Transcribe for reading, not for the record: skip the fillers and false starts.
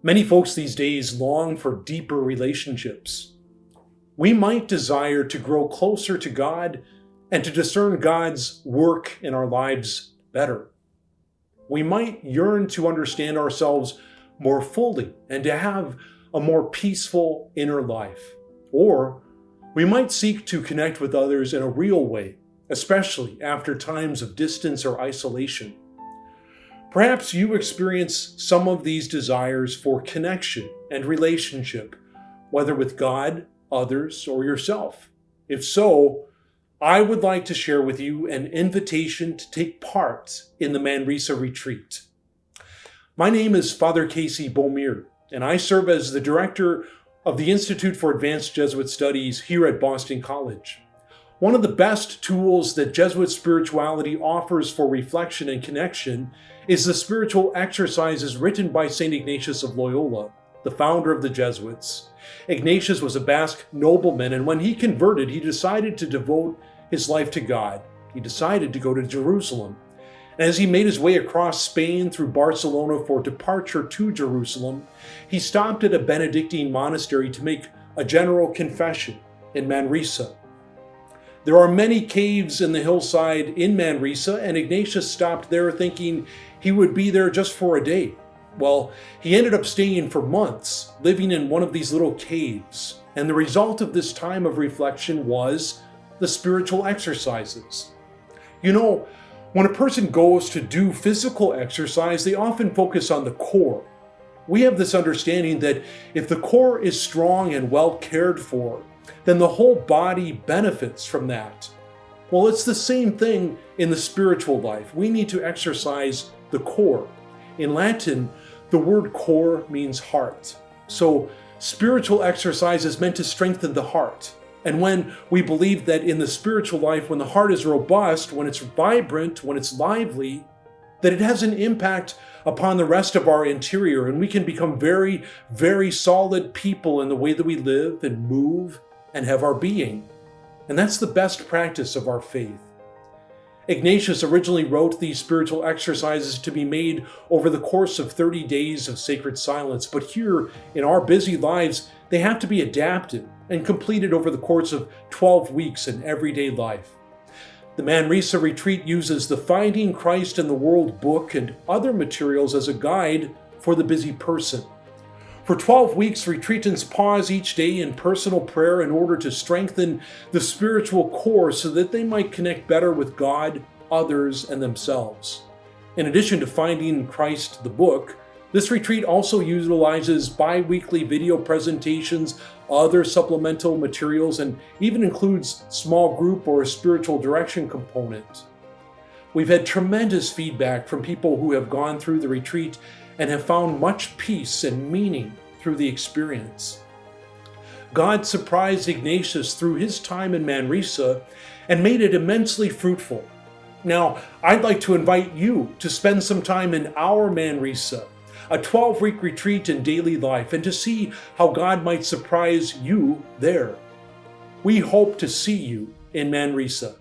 Many folks these days long for deeper relationships. We might desire to grow closer to God and to discern God's work in our lives better. We might yearn to understand ourselves more fully and to have a more peaceful inner life. Or we might seek to connect with others in a real way, especially after times of distance or isolation. Perhaps you experience some of these desires for connection and relationship, whether with God, others, or yourself. If so, I would like to share with you an invitation to take part in the Manresa Retreat. My name is Father Casey Beaumire, and I serve as the director of the Institute for Advanced Jesuit Studies here at Boston College. One of the best tools that Jesuit spirituality offers for reflection and connection is the spiritual exercises written by St. Ignatius of Loyola, the founder of the Jesuits. Ignatius was a Basque nobleman, and when he converted, he decided to devote his life to God. He decided to go to Jerusalem. And as he made his way across Spain through Barcelona for departure to Jerusalem, he stopped at a Benedictine monastery to make a general confession in Manresa. There are many caves in the hillside in Manresa, and Ignatius stopped there thinking he would be there just for a day. Well, he ended up staying for months, living in one of these little caves. And the result of this time of reflection was the spiritual exercises. You know, when a person goes to do physical exercise, they often focus on the core. We have this understanding that if the core is strong and well cared for, then the whole body benefits from that. Well, it's the same thing in the spiritual life. We need to exercise the core. In Latin, the word core means heart. So spiritual exercise is meant to strengthen the heart. And when we believe that in the spiritual life, when the heart is robust, when it's vibrant, when it's lively, that it has an impact upon the rest of our interior, and we can become very, very solid people in the way that we live and move and have our being. And that's the best practice of our faith. Ignatius originally wrote these spiritual exercises to be made over the course of 30 days of sacred silence, but here in our busy lives, they have to be adapted and completed over the course of 12 weeks in everyday life. The Manresa Retreat uses the Finding Christ in the World book and other materials as a guide for the busy person. For 12 weeks, retreatants pause each day in personal prayer in order to strengthen the spiritual core so that they might connect better with God, others, and themselves. In addition to Finding Christ, the book, this retreat also utilizes bi-weekly video presentations, other supplemental materials, and even includes small group or a spiritual direction component. We've had tremendous feedback from people who have gone through the retreat and have found much peace and meaning through the experience. God surprised Ignatius through his time in Manresa and made it immensely fruitful. Now, I'd like to invite you to spend some time in our Manresa, a 12-week retreat in daily life, and to see how God might surprise you there. We hope to see you in Manresa.